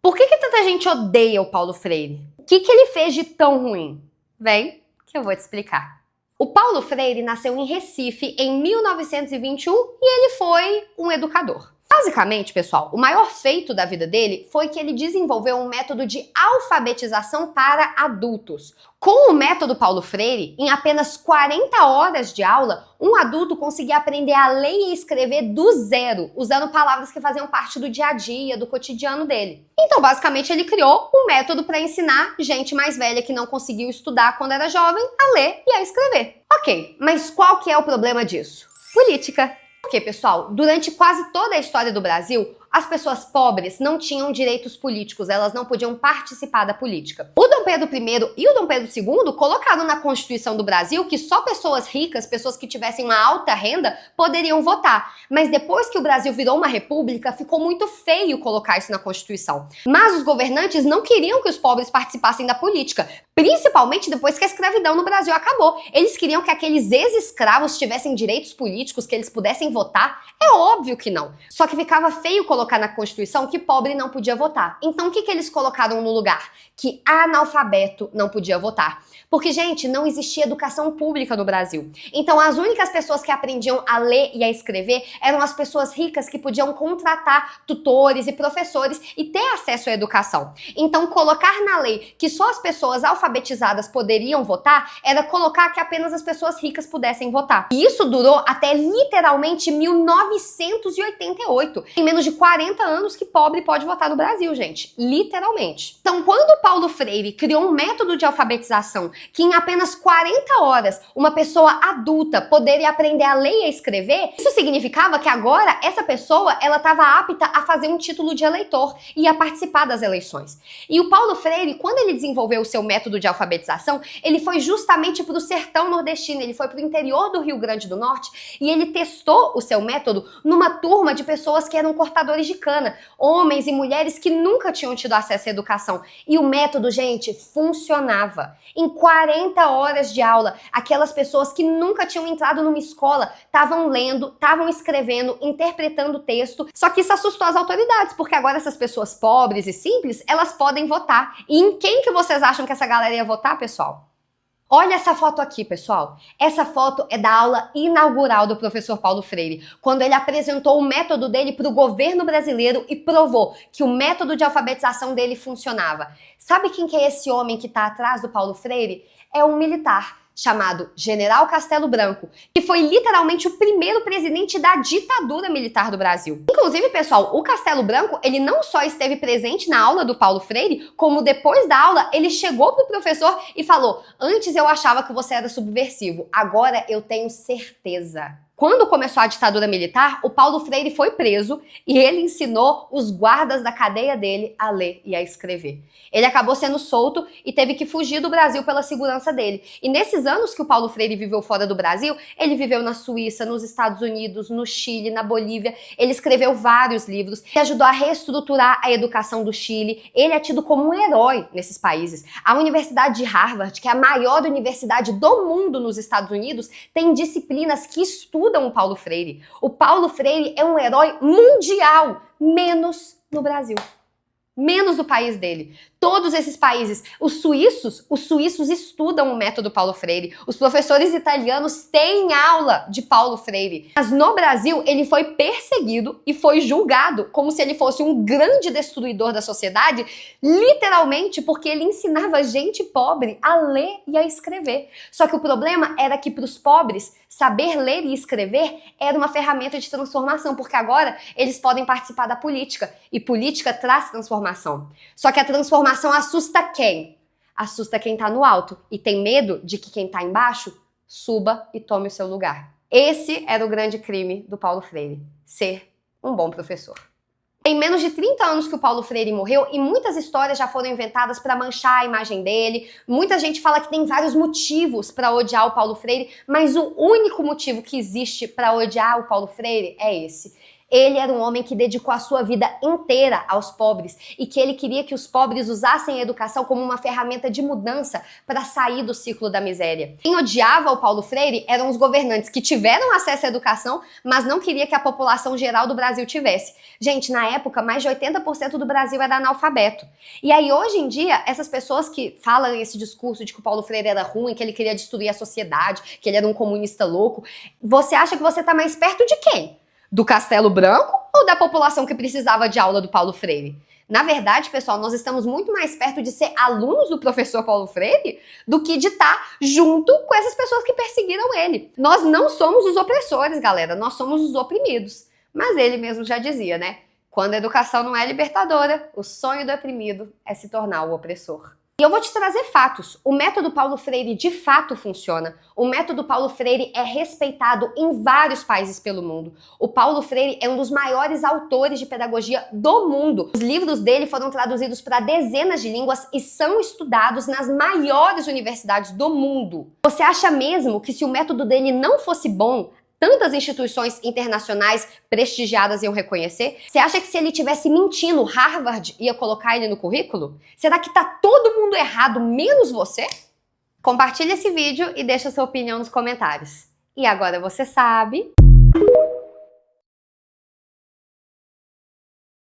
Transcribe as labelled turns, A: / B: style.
A: Por que tanta gente odeia o Paulo Freire? O que ele fez de tão ruim? Vem que eu vou te explicar. O Paulo Freire nasceu em Recife em 1921 e ele foi um educador. Basicamente, pessoal, o maior feito da vida dele foi que ele desenvolveu um método de alfabetização para adultos. Com o método Paulo Freire, em apenas 40 horas de aula, um adulto conseguia aprender a ler e escrever do zero, usando palavras que faziam parte do dia a dia, do cotidiano dele. Então, basicamente, ele criou um método para ensinar gente mais velha que não conseguiu estudar quando era jovem a ler e a escrever. Ok, mas qual que é o problema disso? Política. Porque, pessoal, durante quase toda a história do Brasil, as pessoas pobres não tinham direitos políticos, elas não podiam participar da política. O Dom Pedro I e o Dom Pedro II colocaram na Constituição do Brasil que só pessoas ricas, pessoas que tivessem uma alta renda, poderiam votar. Mas depois que o Brasil virou uma república, ficou muito feio colocar isso na Constituição. Mas os governantes não queriam que os pobres participassem da política, principalmente depois que a escravidão no Brasil acabou. Eles queriam que aqueles ex-escravos tivessem direitos políticos, que eles pudessem votar. É óbvio que não. Só que ficava feio colocar na Constituição que pobre não podia votar. Então o que eles colocaram no lugar? Que analfabeto não podia votar. Porque, gente, não existia educação pública no Brasil. Então as únicas pessoas que aprendiam a ler e a escrever eram as pessoas ricas que podiam contratar tutores e professores e ter acesso à educação. Então colocar na lei que só as pessoas alfabetizadas poderiam votar era colocar que apenas as pessoas ricas pudessem votar. E isso durou até literalmente 1988. Em menos de 40 anos que pobre pode votar no Brasil, gente. Literalmente. Então, quando Paulo Freire criou um método de alfabetização que em apenas 40 horas uma pessoa adulta poderia aprender a ler e a escrever, isso significava que agora essa pessoa ela estava apta a fazer um título de eleitor e a participar das eleições. E o Paulo Freire, quando ele desenvolveu o seu método de alfabetização, ele foi justamente para o sertão nordestino, ele foi para o interior do Rio Grande do Norte e ele testou o seu método numa turma de pessoas que eram cortadores de cana, homens e mulheres que nunca tinham tido acesso à educação. E o método, gente, funcionava. Em 40 horas de aula, aquelas pessoas que nunca tinham entrado numa escola estavam lendo, estavam escrevendo, interpretando o texto. Só que isso assustou as autoridades, porque agora essas pessoas pobres e simples, elas podem votar. E em quem que vocês acham que essa galera ia votar, pessoal? Olha essa foto aqui, pessoal. Essa foto é da aula inaugural do professor Paulo Freire, quando ele apresentou o método dele para o governo brasileiro e provou que o método de alfabetização dele funcionava. Sabe quem que é esse homem que está atrás do Paulo Freire? É um militar chamado General Castelo Branco, que foi literalmente o primeiro presidente da ditadura militar do Brasil. Inclusive, pessoal, o Castelo Branco, ele não só esteve presente na aula do Paulo Freire, como depois da aula, ele chegou pro professor e falou: "Antes eu achava que você era subversivo, agora eu tenho certeza." Quando começou a ditadura militar, o Paulo Freire foi preso e ele ensinou os guardas da cadeia dele a ler e a escrever. Ele acabou sendo solto e teve que fugir do Brasil pela segurança dele. E nesses anos que o Paulo Freire viveu fora do Brasil, ele viveu na Suíça, nos Estados Unidos, no Chile, na Bolívia. Ele escreveu vários livros e ajudou a reestruturar a educação do Chile. Ele é tido como um herói nesses países. A Universidade de Harvard, que é a maior universidade do mundo nos Estados Unidos, tem disciplinas que estudam o Paulo Freire. O Paulo Freire é um herói mundial, menos no Brasil. Menos do país dele. Todos esses países, os suíços estudam o método Paulo Freire. Os professores italianos têm aula de Paulo Freire. Mas no Brasil, ele foi perseguido e foi julgado como se ele fosse um grande destruidor da sociedade, literalmente porque ele ensinava gente pobre a ler e a escrever. Só que o problema era que para os pobres, saber ler e escrever era uma ferramenta de transformação, porque agora eles podem participar da política. E política traz transformação. Só que a transformação assusta quem? Assusta quem tá no alto e tem medo de que quem tá embaixo suba e tome o seu lugar. Esse era o grande crime do Paulo Freire, ser um bom professor. Tem menos de 30 anos que o Paulo Freire morreu e muitas histórias já foram inventadas para manchar a imagem dele. Muita gente fala que tem vários motivos para odiar o Paulo Freire, mas o único motivo que existe para odiar o Paulo Freire é esse. Ele era um homem que dedicou a sua vida inteira aos pobres e que ele queria que os pobres usassem a educação como uma ferramenta de mudança para sair do ciclo da miséria. Quem odiava o Paulo Freire eram os governantes que tiveram acesso à educação, mas não queria que a população geral do Brasil tivesse. Gente, na época, mais de 80% do Brasil era analfabeto. E aí, hoje em dia, essas pessoas que falam esse discurso de que o Paulo Freire era ruim, que ele queria destruir a sociedade, que ele era um comunista louco, você acha que você está mais perto de quem? Do Castelo Branco ou da população que precisava de aula do Paulo Freire? Na verdade, pessoal, nós estamos muito mais perto de ser alunos do professor Paulo Freire do que de estar junto com essas pessoas que perseguiram ele. Nós não somos os opressores, galera, nós somos os oprimidos. Mas ele mesmo já dizia, né? Quando a educação não é libertadora, o sonho do oprimido é se tornar o opressor. E eu vou te trazer fatos. O método Paulo Freire de fato funciona. O método Paulo Freire é respeitado em vários países pelo mundo. O Paulo Freire é um dos maiores autores de pedagogia do mundo. Os livros dele foram traduzidos para dezenas de línguas e são estudados nas maiores universidades do mundo. Você acha mesmo que se o método dele não fosse bom, tantas instituições internacionais prestigiadas iam reconhecer? Você acha que se ele tivesse mentindo, Harvard ia colocar ele no currículo? Será que tá todo mundo errado, menos você? Compartilha esse vídeo e deixa sua opinião nos comentários. E agora você sabe...